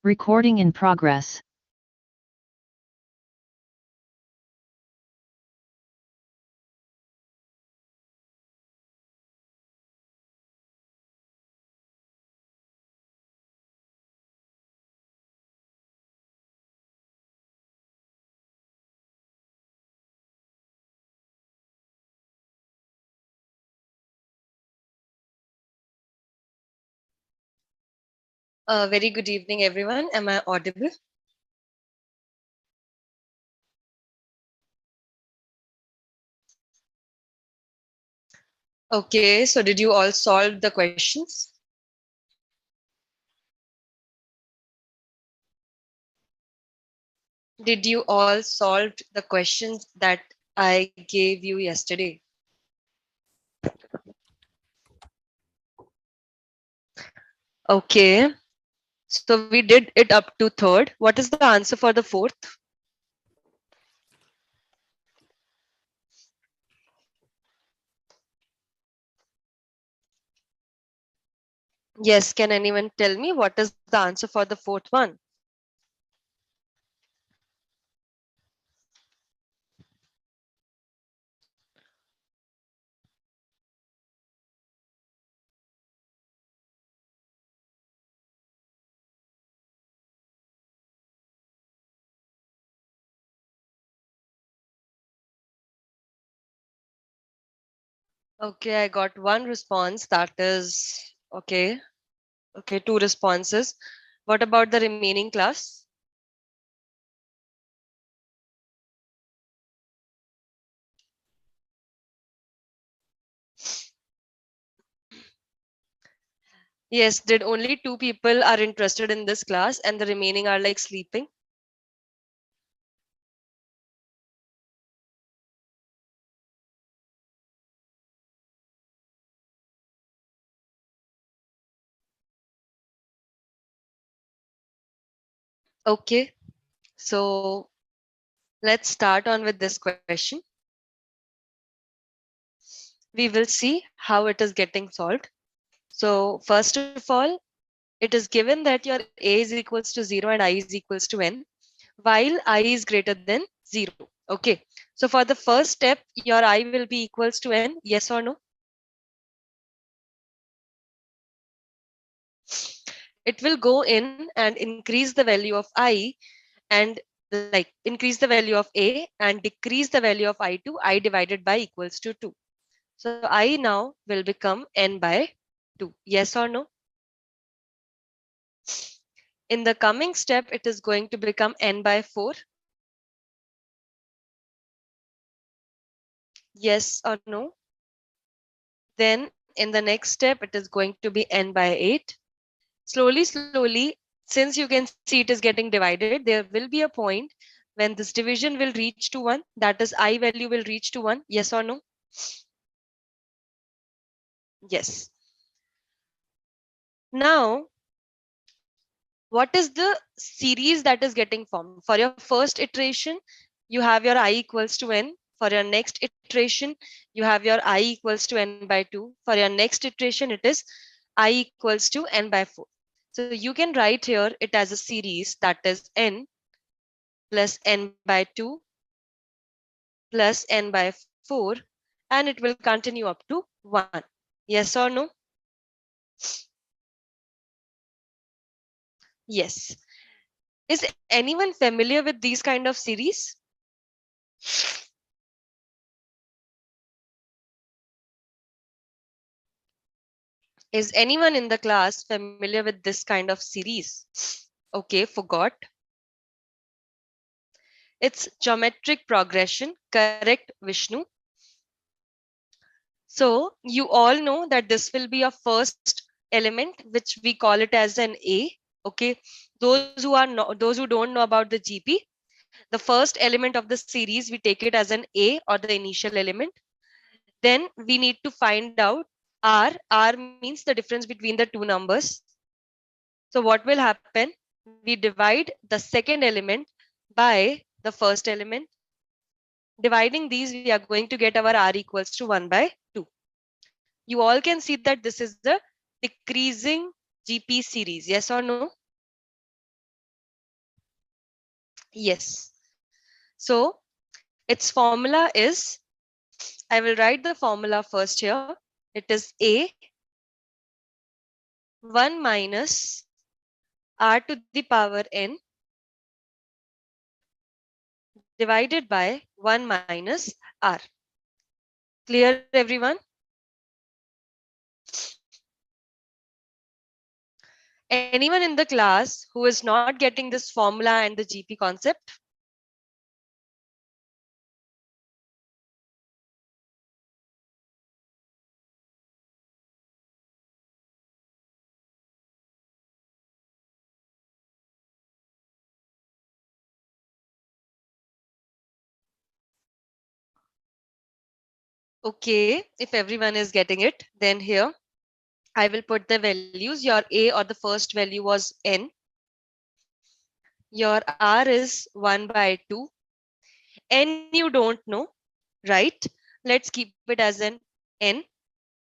Recording in progress. Very good evening, everyone. Am I audible? Okay, so did you all solve the questions? Did you all solve the questions that I gave you yesterday? Okay, so we did it up to third. What is the answer for the fourth? Yes, can anyone tell me what is the answer for the fourth one? Okay, I got one response. That is okay. Okay, two responses. What about the remaining class? Yes, did only two people are interested in this class and the remaining are like sleeping? Okay, so let's start on with this question. We will see how it is getting solved. So first of all, it is given that your a is equals to 0 and I is equals to n, while I is greater than 0. Okay, so for the first step, your I will be equals to n, yes or no? It will go in and increase the value of I and like increase the value of a and decrease the value of I2, I divided by equals to 2. So I now will become n by 2. Yes or no? In the coming step, it is going to become n by 4. Yes or no? Then in the next step, it is going to be n by 8. Slowly, since you can see it is getting divided, there will be a point when this division will reach to 1. That is, I value will reach to 1. Yes or no? Yes. Now, what is the series that is getting formed? For your first iteration, you have your I equals to n. For your next iteration, you have your I equals to n by 2. For your next iteration, it is I equals to n by 4. So you can write here it as a series that is n plus n by 2 plus n by 4, and it will continue up to 1. Yes or no? Yes. Is anyone familiar with these kind of series? Is anyone in the class familiar with this kind of series? Okay, forgot. It's geometric progression. Correct, Vishnu. So you all know that this will be a first element, which we call it as an A. Okay, those who don't know about the GP, the first element of the series we take it as an A or the initial element. Then we need to find out R. R means the difference between the two numbers. So what will happen? We divide the second element by the first element. Dividing these, we are going to get our R equals to 1 by 2. You all can see that this is the decreasing GP series. Yes or no? Yes. So its formula is, I will write the formula first here. It is A 1 minus r to the power n divided by 1 minus r. Clear, everyone? Anyone in the class who is not getting this formula and the GP concept? Okay, if everyone is getting it, then here I will put the values. Your A or the first value was n. Your R is 1 by 2. N you don't know, right? Let's keep it as an n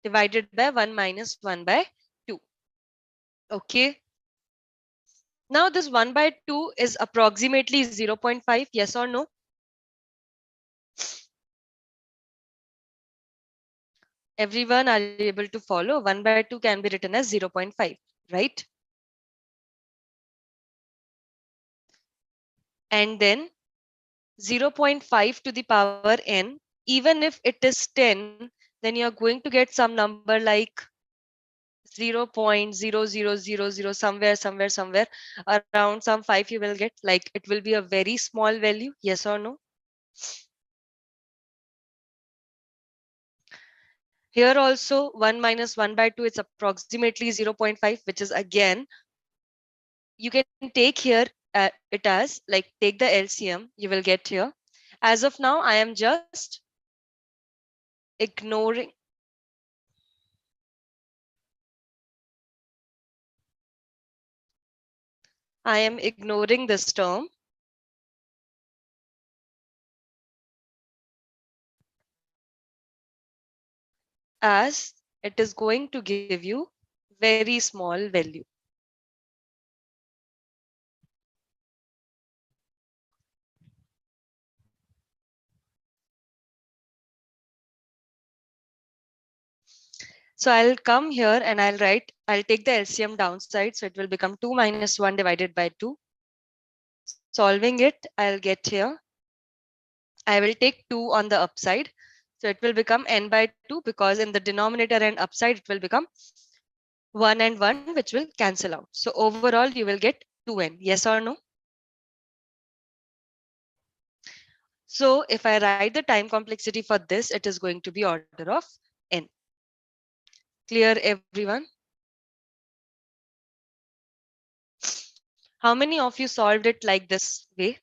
divided by 1 minus 1 by 2. Okay. Now this 1 by 2 is approximately 0.5. Yes or no? Everyone are you able to follow? 1 by 2 can be written as 0.5, right? And then 0.5 to the power n, even if it is 10, then you're going to get some number like 0.0000 somewhere around some 5 you will get, like it will be a very small value. Yes or no? Here also 1 minus 1 by 2 is approximately 0.5, which is again, you can take here it as like take the LCM, you will get here. As of now, I am just ignoring. I am ignoring this term as it is going to give you very small value. So I'll come here and I'll take the LCM downside. So it will become 2 minus 1 divided by 2. Solving it, I'll get here. I will take 2 on the upside. So it will become n by 2 because in the denominator and upside, it will become 1 and 1, which will cancel out. So overall, you will get 2n. Yes or no? So if I write the time complexity for this, it is going to be order of n. Clear, everyone? How many of you solved it like this way?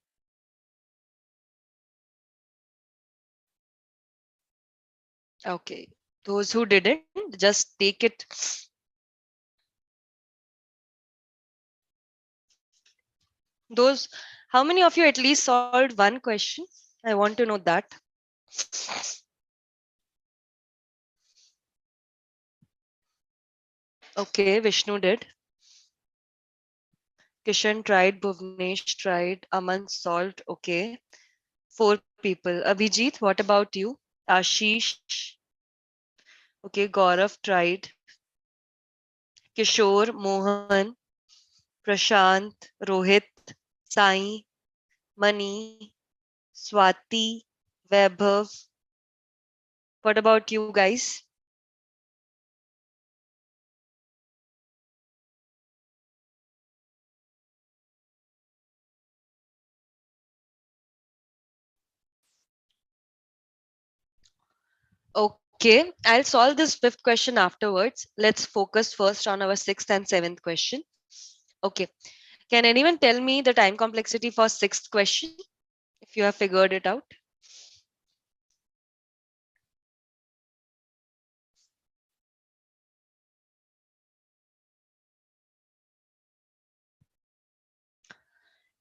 Okay. Those who didn't, just take it. Those, how many of you at least solved one question? I want to know that. Okay, Vishnu did. Kishan tried, Bhuvnesh tried, Aman solved. Okay. 4 people. Abhijit, what about you? Ashish. Okay, Gaurav tried. Kishore, Mohan, Prashant, Rohit, Sai, Mani, Swati, Vaibhav. What about you guys? Okay, I'll solve this fifth question afterwards. Let's focus first on our sixth and seventh question. Okay, can anyone tell me the time complexity for sixth question if you have figured it out?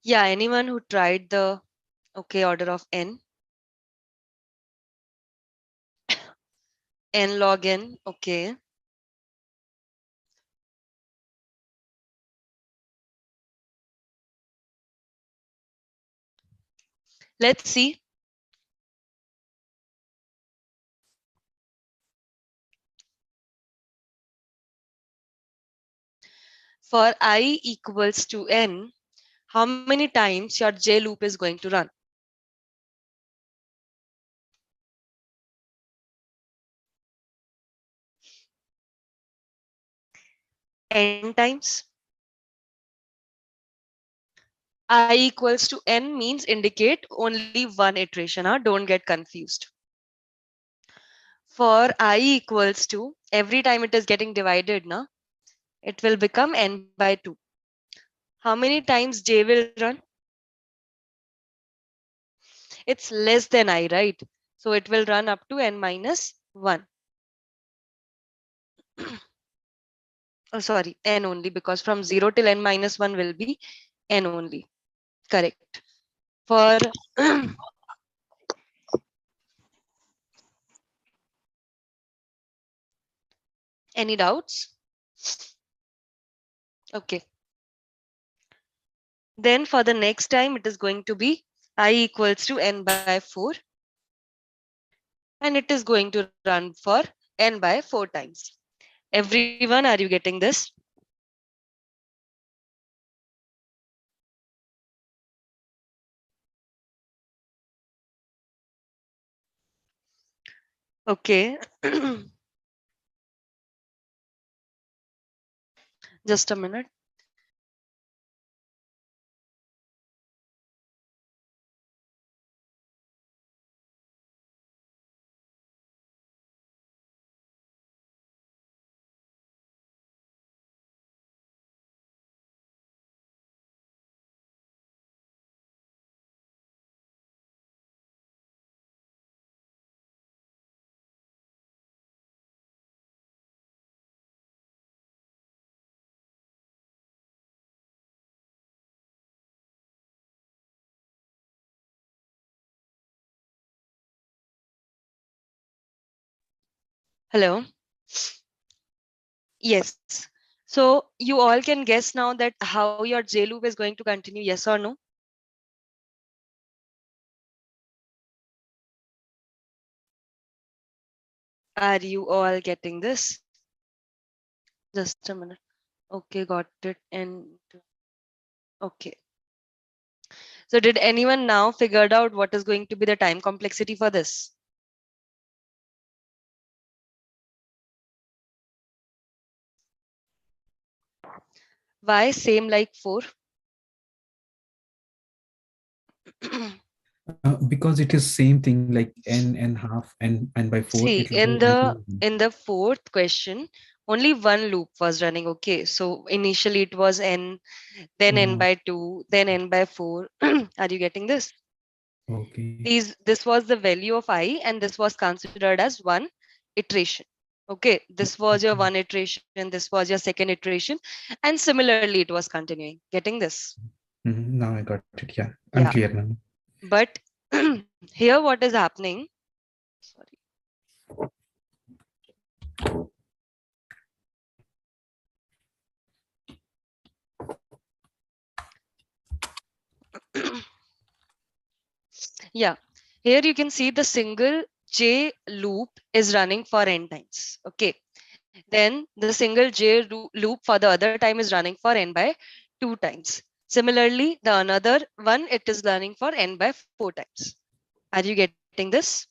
Yeah, anyone who tried the okay order of n, n log n, okay. Let's see. For I equals to n, how many times your J loop is going to run? N times. I equals to n means indicate only one iteration. Don't get confused. For I equals to, every time it is getting divided, it will become n by 2. How many times J will run? It's less than I, right? So it will run up to n minus 1. Oh, sorry, n only, because from 0 till n minus 1 will be n only. Correct. For any doubts? Okay. Then for the next time, it is going to be I equals to n by 4. And it is going to run for n by 4 times. Everyone, are you getting this? Okay. Just a minute. Hello. Yes. So you all can guess now that how your J loop is going to continue, yes or no? Are you all getting this? Just a minute. Okay, got it. And okay. So did anyone now figured out what is going to be the time complexity for this? Why same like 4? Because it is same thing like n half and by 4 See, it will go until in the fourth question, only one loop was running. Okay, so initially it was n, then n uh, by 2, then n by 4. Are you getting this? okay. This was the value of I, and this was considered as one iteration. Okay, this was your one iteration, this was your second iteration, and similarly it was continuing. Getting this? Now I got it. Yeah, I'm Yeah. clear now. But here what is happening? Sorry. Yeah, here you can see the single J loop is running for n times. Okay, then the single J loop for the other time is running for n by 2 times. Similarly, the another one, it is running for n by 4 times. Are you getting this?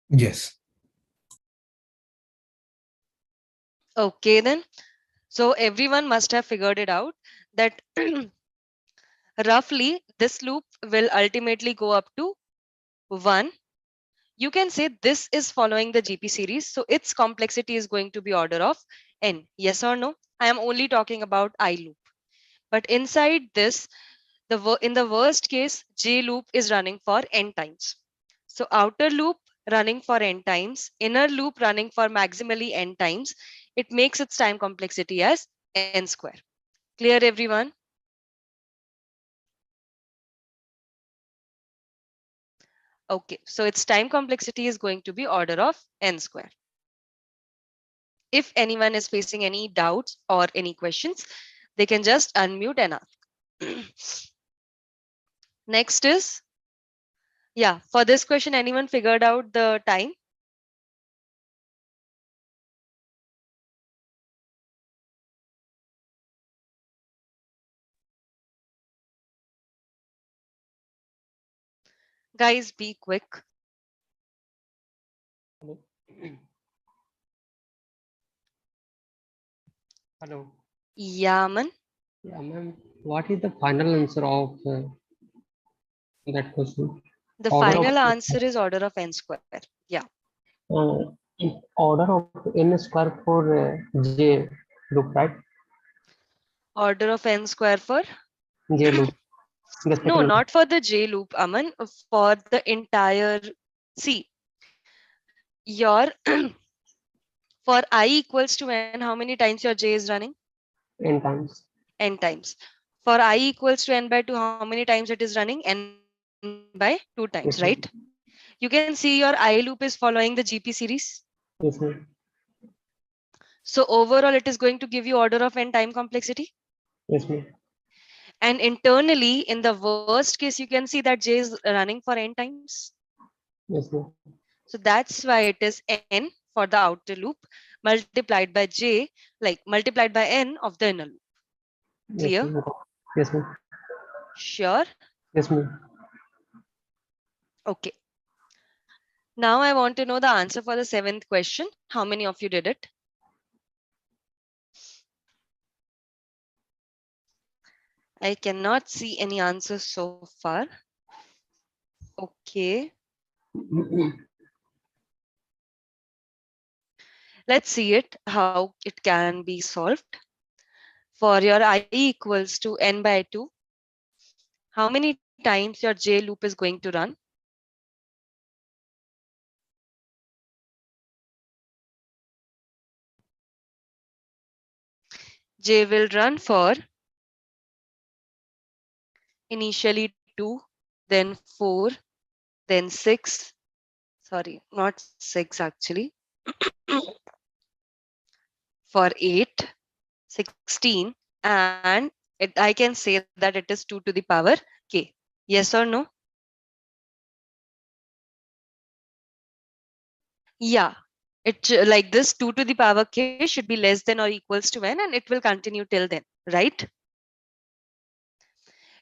Yes. Okay, then. So everyone must have figured it out that roughly this loop will ultimately go up to 1. You can say this is following the GP series. So its complexity is going to be order of n. Yes or no? I am only talking about I loop. But inside this, in the worst case, J loop is running for n times. So outer loop running for n times, inner loop running for maximally n times, it makes its time complexity as n square. Clear, everyone? Okay, so its time complexity is going to be order of n square. If anyone is facing any doubts or any questions, they can just unmute and ask. Next is, yeah, for this question, anyone figured out the time? Guys, be quick. Hello. Hello. Yeah, man. Yeah, ma'am. What is the final answer of that question? The Order of final answer is order of n square. Yeah. uh, order of n square for J loop, right? Order of n square for? J loop. The No, second one. not for the J loop, Aman. For the entire. See, your for I equals to n, how many times your J is running? N times. N times. For I equals to n by 2, how many times it is running? N by 2 times, right? Yes, ma'am. You can see your I loop is following the GP series. Yes, ma'am. So overall, it is going to give you order of n time complexity. Yes, ma'am. And internally, in the worst case, you can see that J is running for n times. Yes, ma'am. So that's why it is n for the outer loop multiplied by J, like multiplied by n of the inner loop. Yes, Clear? ma'am. Yes, ma'am. Sure? Yes, ma'am. Okay. Now I want to know the answer for the 7th question. How many of you did it? I cannot see any answers so far. Okay. Let's see it, how it can be solved. For your I equals to n by 2, how many times your J loop is going to run? J will run for initially 2, then 4, then 6. Sorry, not 6 actually. For 8, 16, and I can say that it is 2 to the power k. Yes or no? Yeah. Like this 2 to the power k should be less than or equals to n, and it will continue till then, right?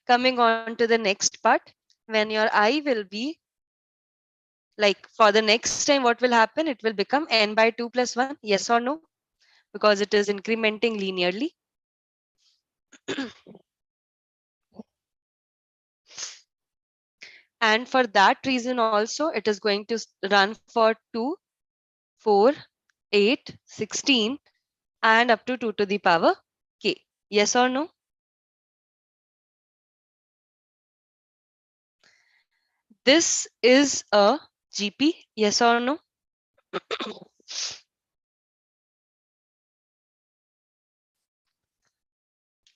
Coming on to the next part, when your I will be like for the next time, what will happen? It will become n by 2 plus 1. Yes or no? Because it is incrementing linearly. And for that reason also, it is going to run for 2, 4, 8, 16, and up to 2 to the power k. Yes or no? This is a GP. Yes or no?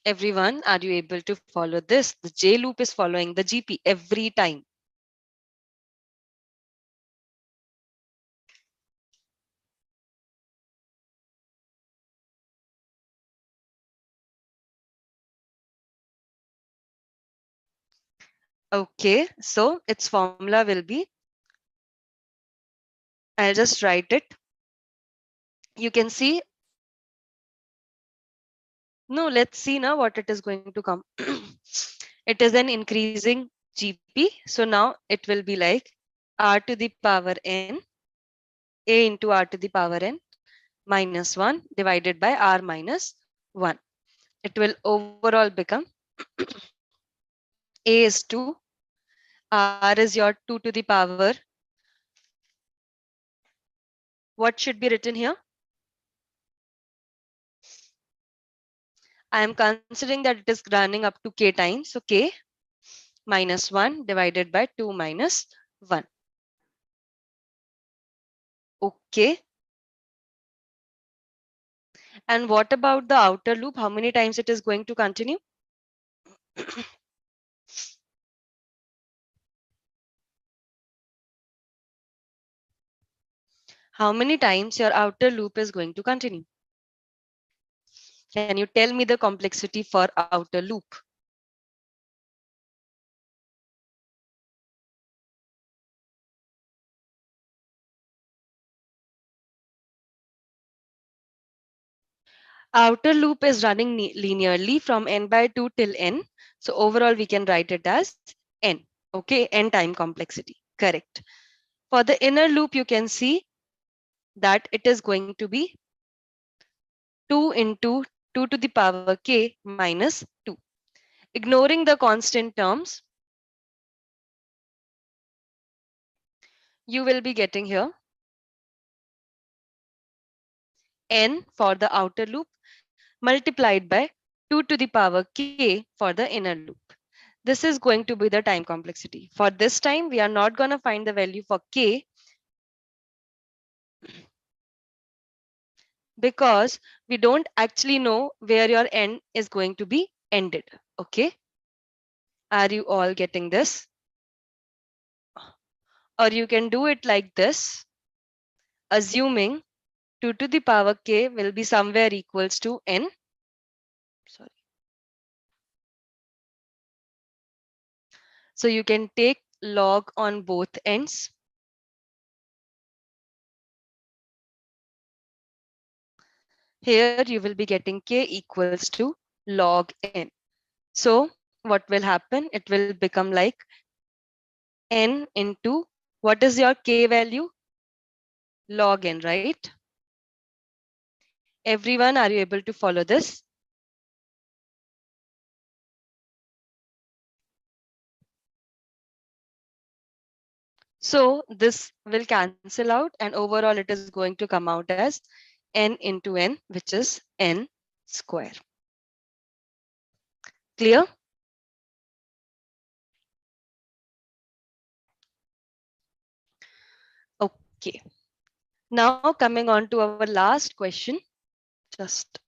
Everyone, are you able to follow this? The J loop is following the GP every time. Okay, so its formula will be, I'll just write it. You can see, no, let's see now what it is going to come. It is an increasing GP. So now it will be like R to the power n, A into R to the power n minus 1 divided by R minus 1. It will overall become A is 2, R is your 2 to the power. What should be written here? I am considering that it is running up to k times. So k minus 1 divided by 2 minus 1. Okay. And what about the outer loop? How many times it is going to continue? How many times your outer loop is going to continue? Can you tell me the complexity for outer loop? Outer loop is running linearly from n by 2 till n. So overall, we can write it as n. Okay, n time complexity. Correct. For the inner loop, you can see that it is going to be 2 into 2 to the power k minus 2. Ignoring the constant terms, you will be getting here n for the outer loop multiplied by 2 to the power k for the inner loop. This is going to be the time complexity. For this time, we are not going to find the value for k because we don't actually know where your n is going to be ended. Okay. Are you all getting this? Or you can do it like this, assuming 2 to the power k will be somewhere equals to n. Sorry. So you can take log on both ends. Here you will be getting k equals to log n. So what will happen? It will become like n into what is your k value? Log n, right? Everyone, are you able to follow this? So this will cancel out and overall it is going to come out as n into n, which is n square. Clear? Okay. Now coming on to our last question. Just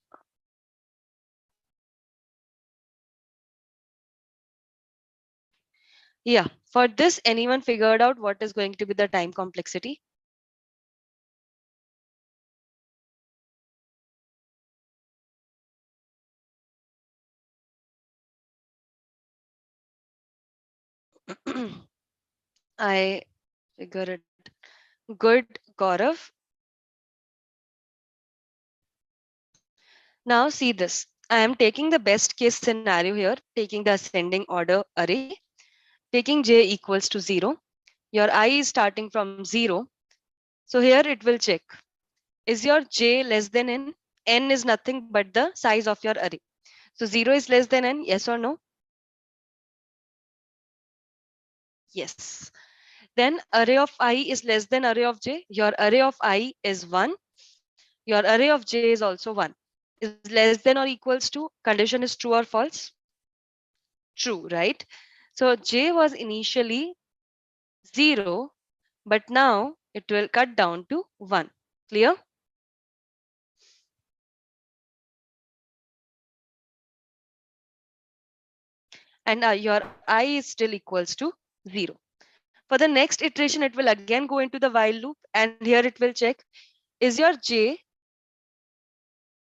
yeah, for this, anyone figured out what is going to be the time complexity? I figure it. Good, Gaurav. Now see this. I am taking the best case scenario here, taking the ascending order array, taking j equals to 0. Your I is starting from 0. So here it will check. Is your j less than n? N is nothing but the size of your array. So 0 is less than n, yes or no? Yes. Then array of I is less than array of j. Your array of I is 1. Your array of j is also 1. Is less than or equals to, condition is true or false? True, right? So j was initially 0, but now it will cut down to 1. Clear? And your I is still equals to 0. For the next iteration, it will again go into the while loop, and here it will check, is your j,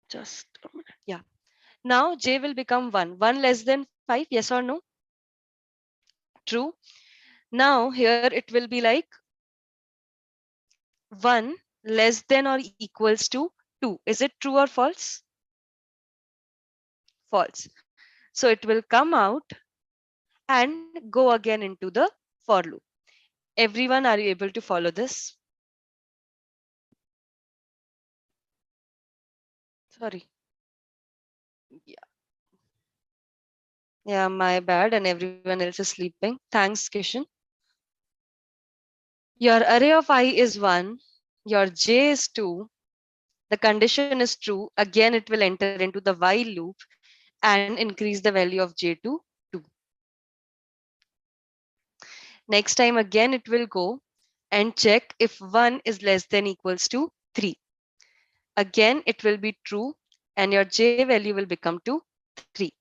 just a minute, yeah. Now j will become 1. 1 less than 5, yes or no? True. Now here it will be like 1 less than or equals to 2. Is it true or false? False. So it will come out and go again into the for loop. Everyone, are you able to follow this? Sorry. Yeah. Yeah, my bad. And everyone else is sleeping. Thanks, Kishan. Your array of I is 1. Your j is 2. The condition is true. Again, it will enter into the while loop and increase the value of j to 2. Next time again, it will go and check if 1 is less than equals to 3. Again, it will be true and your j value will become to 3.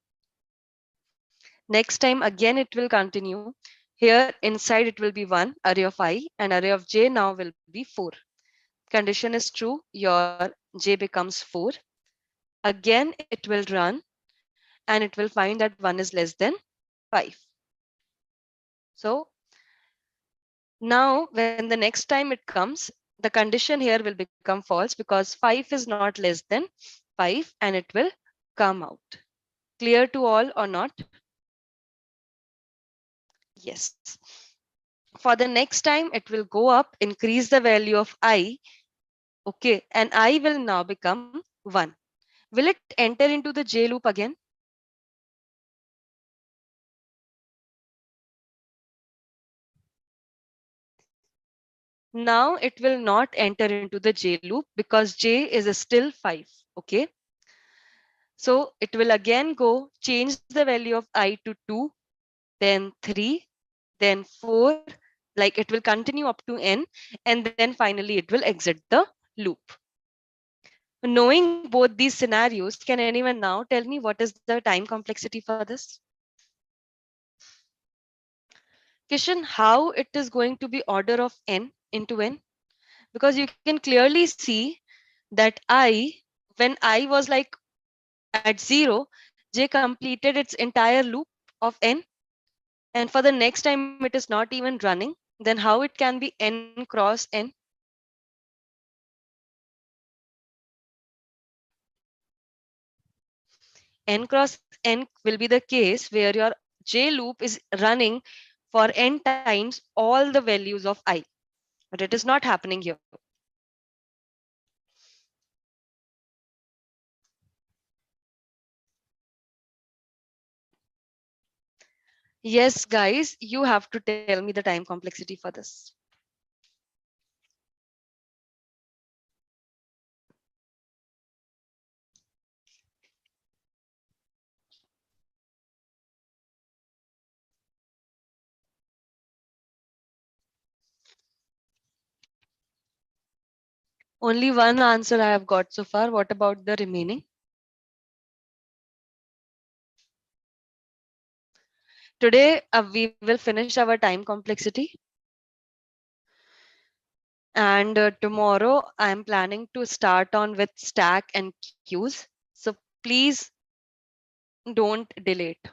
Next time again, it will continue. Here inside it will be 1 array of I and array of j now will be 4. Condition is true, your j becomes 4. Again, it will run and it will find that 1 is less than 5. So now when the next time it comes, the condition here will become false because 5 is not less than 5 and it will come out. Clear to all or not? Yes. For the next time, it will go up, increase the value of I. Okay. And I will now become 1. Will it enter into the J loop again? Now it will not enter into the J loop because J is still 5. Okay. So it will again go change the value of I to 2, then 3, then 4. Like it will continue up to n, and then finally it will exit the loop. Knowing both these scenarios, can anyone now tell me what is the time complexity for this? Kishan, how it is going to be order of n into n? Because you can clearly see that when I was like at 0, J completed its entire loop of n. And for the next time, it is not even running. Then how it can be n cross n? N cross n will be the case where your J loop is running for n times all the values of I. But it is not happening here. Yes, guys, you have to tell me the time complexity for this. Only one answer I have got so far. What about the remaining? Today, we will finish our time complexity. And tomorrow, I am planning to start on with stack and queues. So please don't delay it.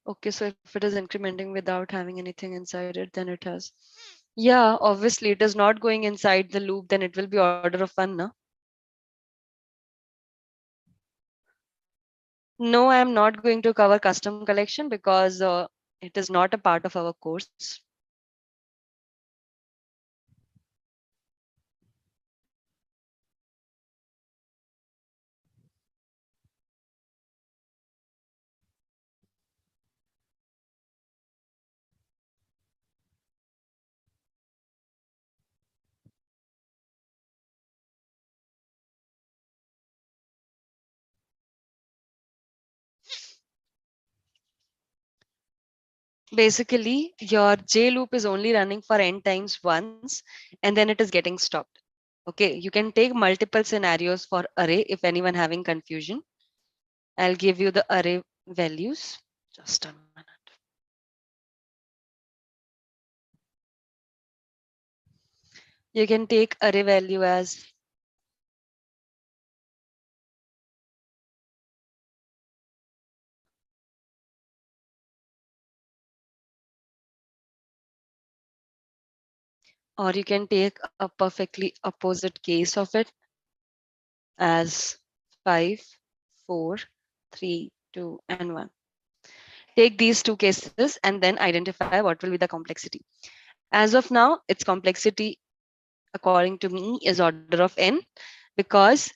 Okay, so if it is incrementing without having anything inside it, then it has. Yeah, obviously it is not going inside the loop, then it will be order of 1, no? No, I am not going to cover custom collection because it is not a part of our course. Basically, your J loop is only running for n times once, and then it is getting stopped. Okay, you can take multiple scenarios for array if anyone having confusion. I'll give you the array values. Just a minute. You can take array value as or you can take a perfectly opposite case of it as 5, 4, 3, 2, and 1. Take these two cases and then identify what will be the complexity. As of now, its complexity, according to me, is order of n because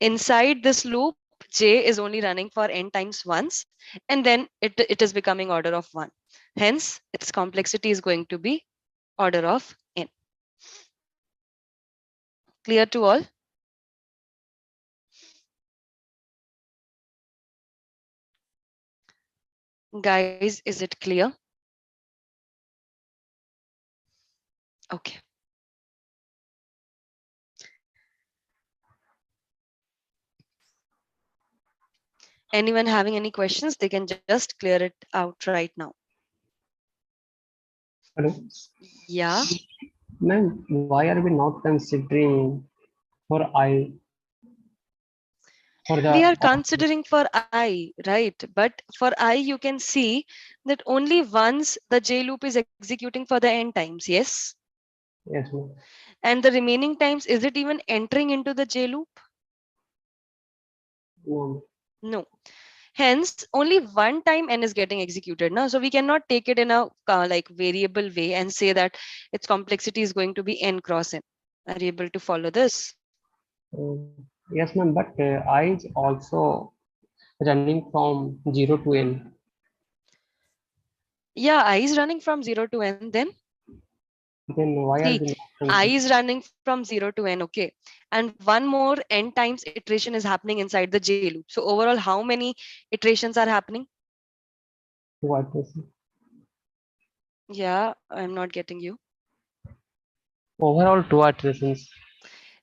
inside this loop, J is only running for n times once, and then it is becoming order of 1. Hence, its complexity is going to be order of n. Clear to all? Guys, is it clear? Okay. Anyone having any questions, they can just clear it out right now. Hello. Yeah. Ma'am, why are we not considering for I? For the We are considering for I, right? But for I, you can see that only once the J loop is executing for the n times, yes? yes, ma'am. And the remaining times, is it even entering into the J loop? No, No. Hence, only one time n is getting executed now. So we cannot take it in a like variable way and say that its complexity is going to be n cross n. Are you able to follow this? yes, ma'am. But I is also running from 0 to n. Yeah, I is running from 0 to n. Then Then why are see, they not I running? is running from 0 to n. Okay. And one more n times iteration is happening inside the J loop. So overall, how many iterations are happening? What is Yeah, I'm not getting you. overall two iterations?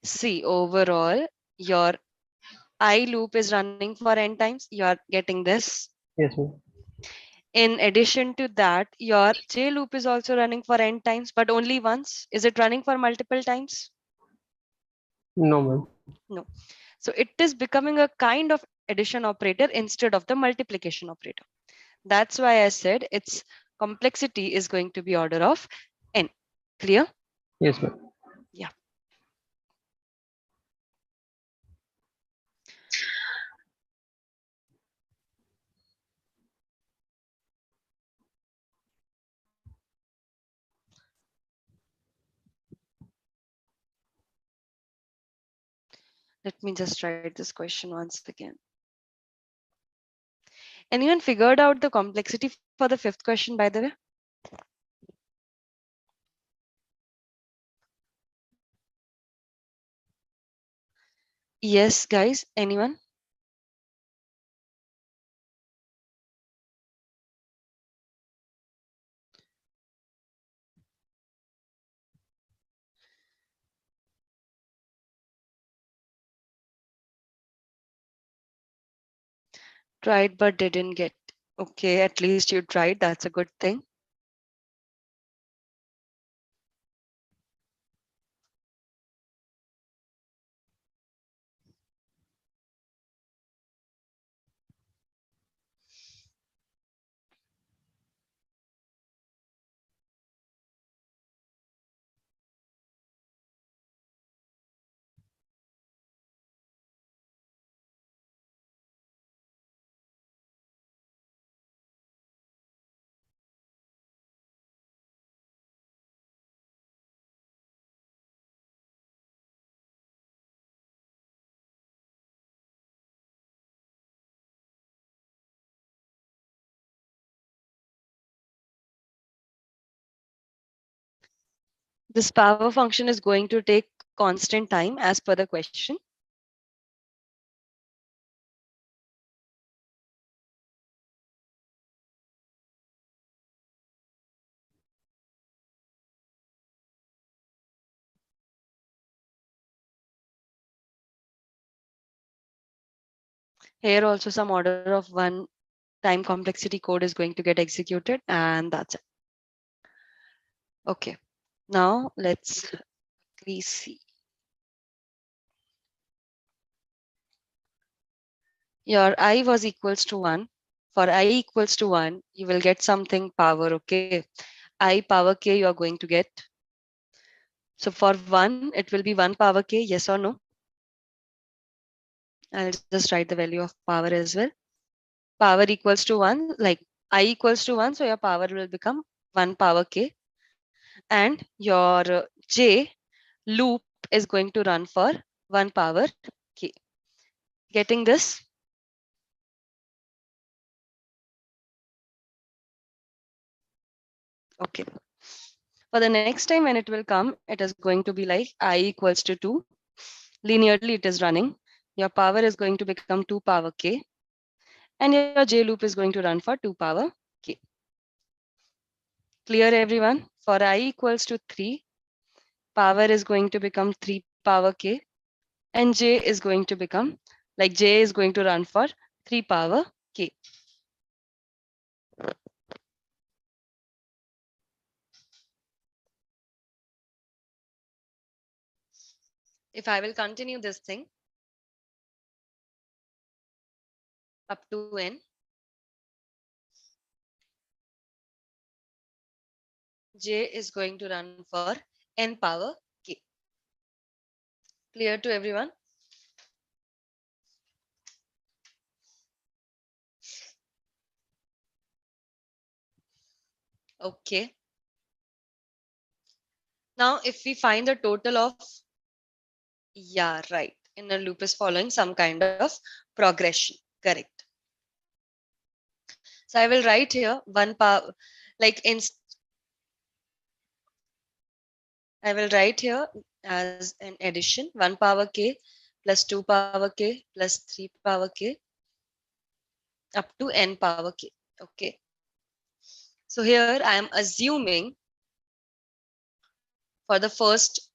See, overall, your I loop is running for n times. You are getting this. Yes, ma'am. In addition to that, your J loop is also running for n times, but only once. Is it running for multiple times? No, ma'am. No. So it is becoming a kind of addition operator instead of the multiplication operator. That's why I said its complexity is going to be order of n. Clear? Yes, ma'am. Yeah. Let me just write this question once again. Anyone figured out the complexity for the fifth question, by the way? Yes, guys, anyone? Tried but didn't get. Okay, at least you tried. That's a good thing. This power function is going to take constant time as per the question. Here also some order of one time complexity code is going to get executed, and that's it. Okay, now let's quickly see. Your I was equals to 1. For I equals to 1, you will get something power, okay? I power k you are going to get. So for 1, it will be 1 power k, yes or no? I'll just write the value of power as well. Power equals to 1, like I equals to 1, so your power will become 1 power k. And your j loop is going to run for 1 power k. Getting this? Okay. For the next time when it will come, it is going to be like I equals to 2. Linearly it is running. Your power is going to become 2 power k. And your j loop is going to run for 2 power k. Clear everyone? For I equals to 3, power is going to become 3 power k. And j is going to become, like j is going to run for 3 power k. If I will continue this thing, up to n. J is going to run for n power k. Clear to everyone? Okay. Now, if we find the total of, yeah, right. Inner loop is following some kind of progression. Correct. So I will write here one power, like in, I will write here as an addition 1 power k plus 2 power k plus 3 power k up to n power k. Okay. So here I am assuming for the first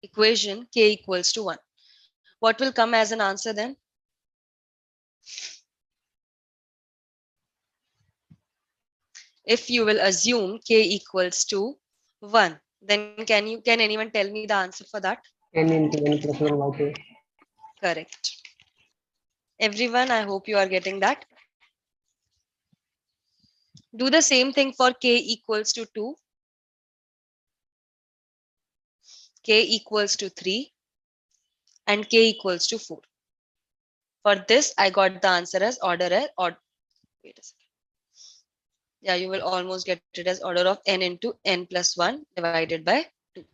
equation k equals to 1. What will come as an answer then? If you will assume k equals to 1, then can anyone tell me the answer for that? n into n plus 1 by 2. Correct. Everyone, I hope you are getting that. Do the same thing for k equals to 2, k equals to 3, and k equals to 4. For this, I got the answer as wait a second. Yeah, you will almost get it as order of n into n plus 1 divided by 2.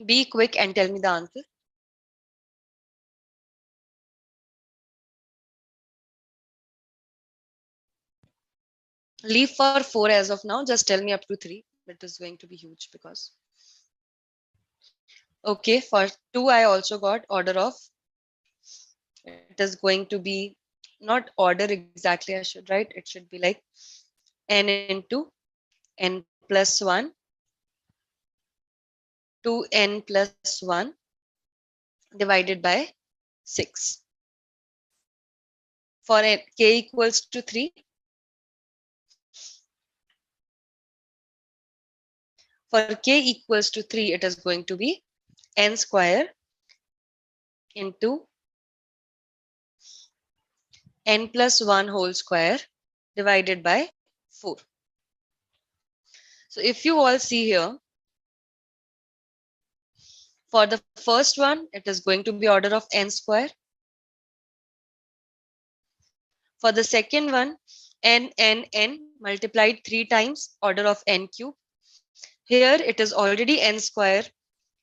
Be quick and tell me the answer. Leave for 4 as of now. Just tell me up to 3. That is going to be huge because. Okay, for 2, I also got order of. It is going to be not order exactly, I should write. It should be like n into n plus 1 to n plus 1 divided by 6. For k equals to 3, for k equals to 3, it is going to be n square into n plus 1 whole square divided by 4. So if you all see here, for the first one, it is going to be order of n square. For the second one, n multiplied 3 times order of n cube. Here it is already n square.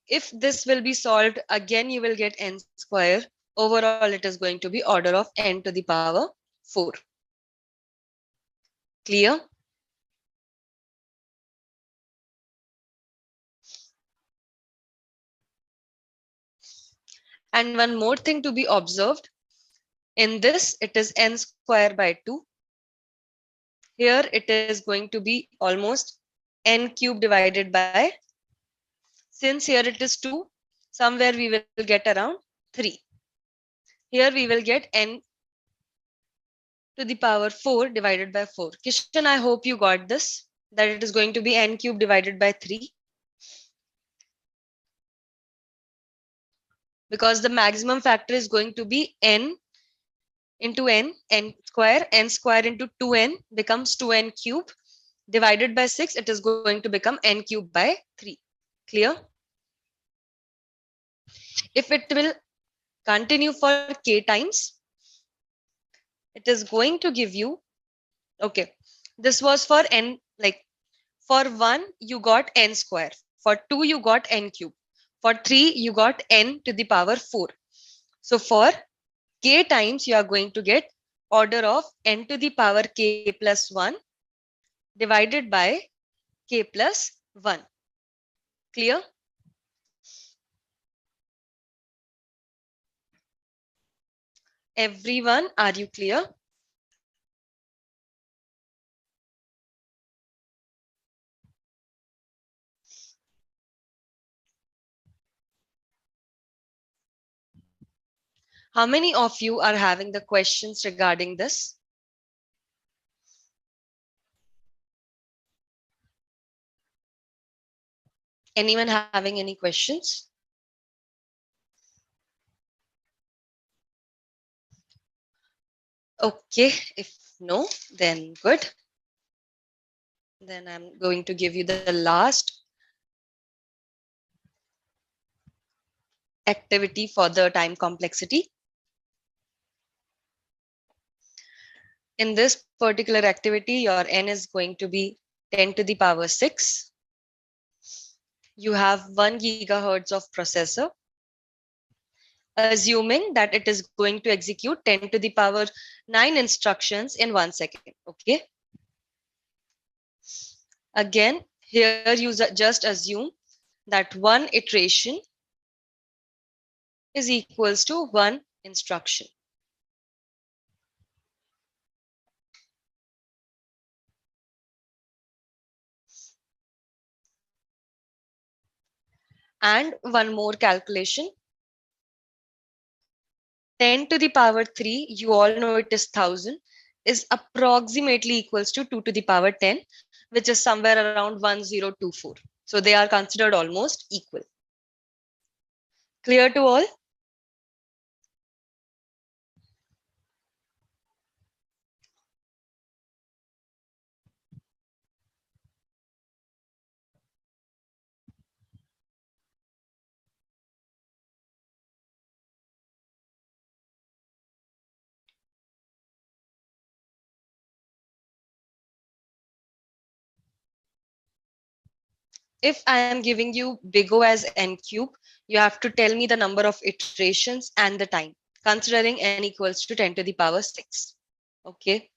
If this will be solved, again you will get n square. Overall, it is going to be order of n to the power 4. Clear? And one more thing to be observed. In this, it is n square by 2. Here it is going to be almost n cube divided by, since here it is 2, somewhere we will get around 3. Here we will get n to the power 4 divided by 4. Kishan, I hope you got this, that it is going to be n cube divided by 3. Because the maximum factor is going to be n into n square into 2n becomes 2n cube divided by 6, it is going to become n cube by 3. Clear? If it will continue for k times, it is going to give you, okay, this was for n, like for 1 you got n square, for 2 you got n cube, for 3 you got n to the power 4. So for k times you are going to get order of n to the power k plus 1 divided by k plus 1. Clear? Everyone, are you clear? How many of you are having the questions regarding this? Anyone having any questions? Okay, if no, then good. Then I'm going to give you the last activity for the time complexity. In this particular activity, your n is going to be 10 to the power 6. You have 1 gigahertz of processor. Assuming that it is going to execute 10 to the power 9 instructions in 1 second. Okay. Again, here you just assume that one iteration is equals to one instruction. And one more calculation. 10 to the power 3, you all know it is 1000, is approximately equals to 2 to the power 10, which is somewhere around 1024. So they are considered almost equal. Clear to all? If I am giving you big O as n cube, you have to tell me the number of iterations and the time, considering n equals to 10 to the power 6. Okay.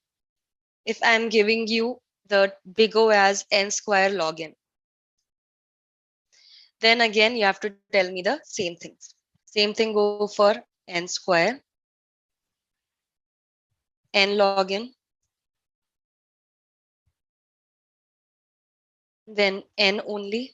If I am giving you the big O as n square log n, then again you have to tell me the same things. Same thing go for n square, n log n, then n only,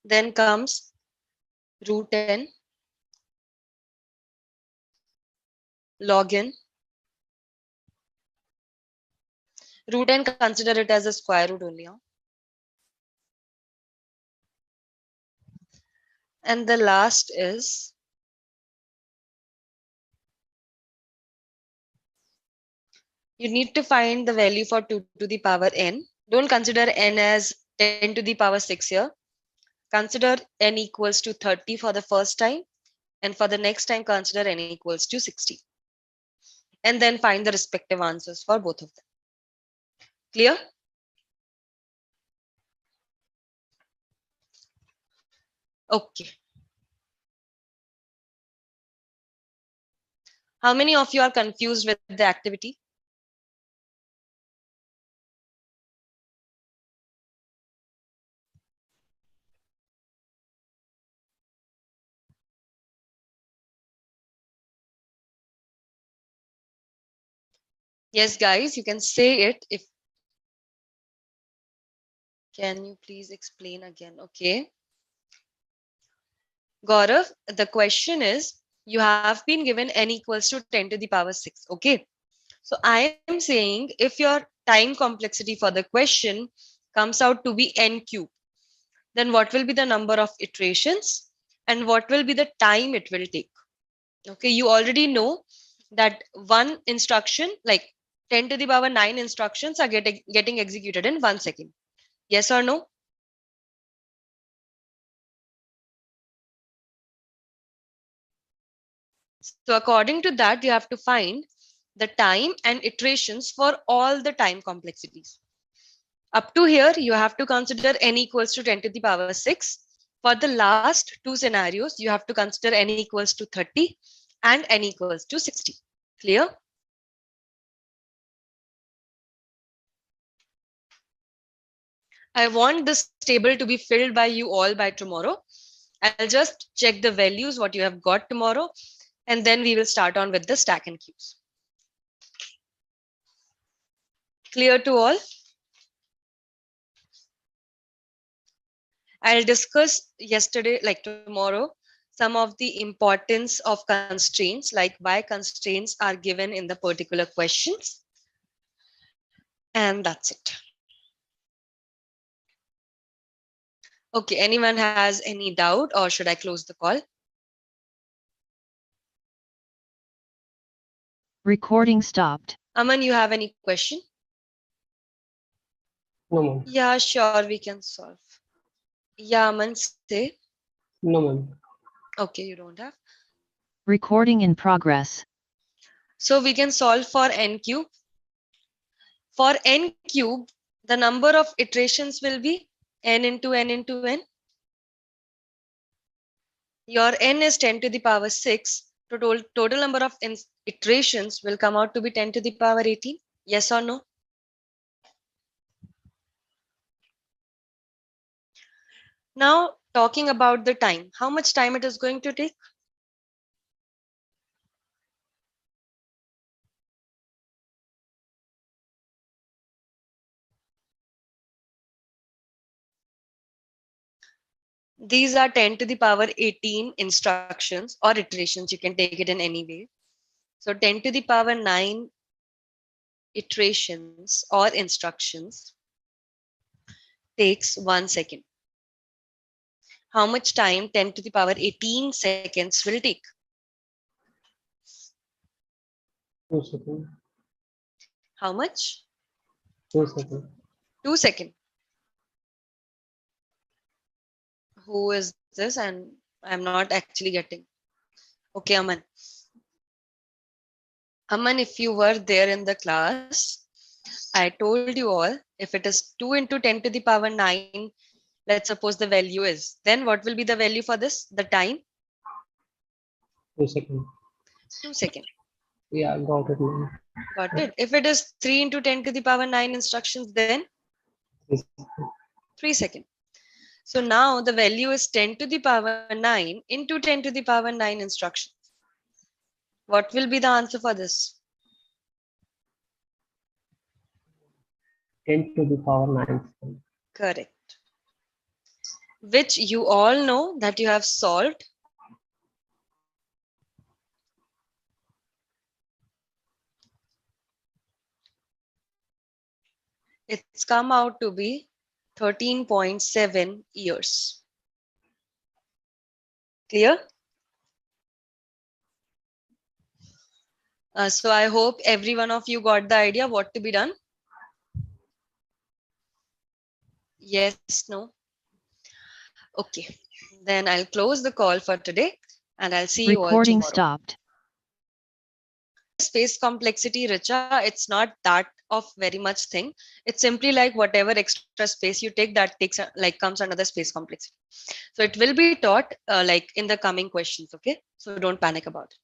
then comes root n log n. Root n, consider it as a square root only. Huh? And the last is you need to find the value for 2 to the power n. Don't consider n as 10 to the power 6 here. Consider n equals to 30 for the first time, and for the next time consider n equals to 60. And then find the respective answers for both of them. Clear? Okay. How many of you are confused with the activity? Yes, guys, you can say it. If can you please explain again? Okay. Gaurav, the question is, you have been given n equals to 10 to the power 6. Okay. So I am saying if your time complexity for the question comes out to be n cube, then what will be the number of iterations and what will be the time it will take? Okay, you already know that one instruction, like 10 to the power 9 instructions are getting executed in 1 second. Yes or no? So according to that, you have to find the time and iterations for all the time complexities. Up to here, you have to consider n equals to 10 to the power 6. For the last two scenarios, you have to consider n equals to 30 and n equals to 60. Clear? I want this table to be filled by you all by tomorrow. I'll just check the values, what you have got tomorrow, and then we will start on with the stack and queues. Clear to all? I'll discuss tomorrow, some of the importance of constraints, like why constraints are given in the particular questions. And that's it. Okay, anyone has any doubt, or should I close the call? Recording stopped. Aman, you have any question? No, ma'am. Yeah, sure, we can solve. Yeah, Aman, say. No, ma'am. Okay, you don't have. Recording in progress. So we can solve for n cube. For n cube, the number of iterations will be n into n into n. Your n is 10 to the power 6. Total number of iterations will come out to be 10 to the power 18. Yes or no? Now, talking about the time, how much time it is going to take? These are 10 to the power 18 instructions or iterations. You can take it in any way. So 10 to the power 9 iterations or instructions takes 1 second. How much time 10 to the power 18 seconds will take? 2 seconds. How much? 2 seconds. 2 seconds. Who is this? And I'm not actually getting. Okay, Aman. Aman, if you were there in the class, I told you all, if it is 2 into 10 to the power 9, let's suppose the value is, then what will be the value for this? The time? 2 seconds. 2 seconds. Yeah, got it, ma'am. Got it. If it is 3 into 10 to the power 9 instructions, then 3 seconds. 3 seconds. So now the value is 10 to the power 9 into 10 to the power 9 instructions. What will be the answer for this? 10 to the power 9 seconds. Correct. Which you all know that you have solved. It's come out to be 13.7 years. Clear? So I hope every one of you got the idea what to be done. Yes, no? Okay, then I'll close the call for today and I'll see you all Recording tomorrow. stopped. Space complexity, Richa, it's not that of very much thing. It's simply like whatever extra space you take, that takes like comes under the space complexity. So it will be taught like in the coming questions. Okay, so don't panic about it.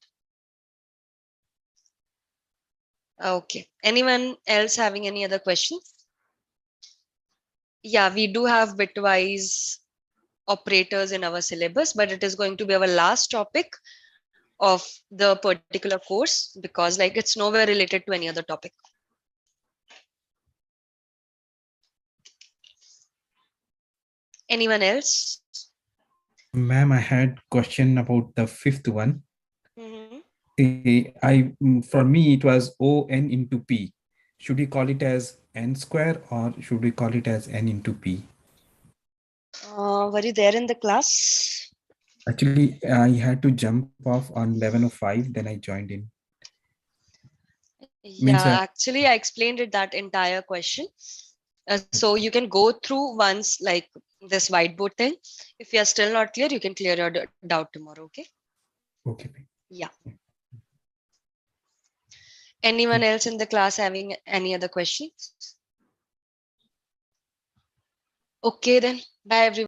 Okay, anyone else having any other questions? Yeah, we do have bitwise operators in our syllabus, but it is going to be our last topic of the particular course because like it's nowhere related to any other topic. Anyone else? Ma'am, I had question about the fifth one. Mm-hmm. For me, it was O(n) into P. Should we call it as n square or should we call it as n into P? Were you there in the class? Actually, I had to jump off on 11:05, then I joined in. Yeah, actually, I explained it that entire question. So you can go through once like this whiteboard thing. If you are still not clear, you can clear your doubt tomorrow. Okay. Okay. Yeah. Anyone else in the class having any other questions? Okay, then. Bye, everyone.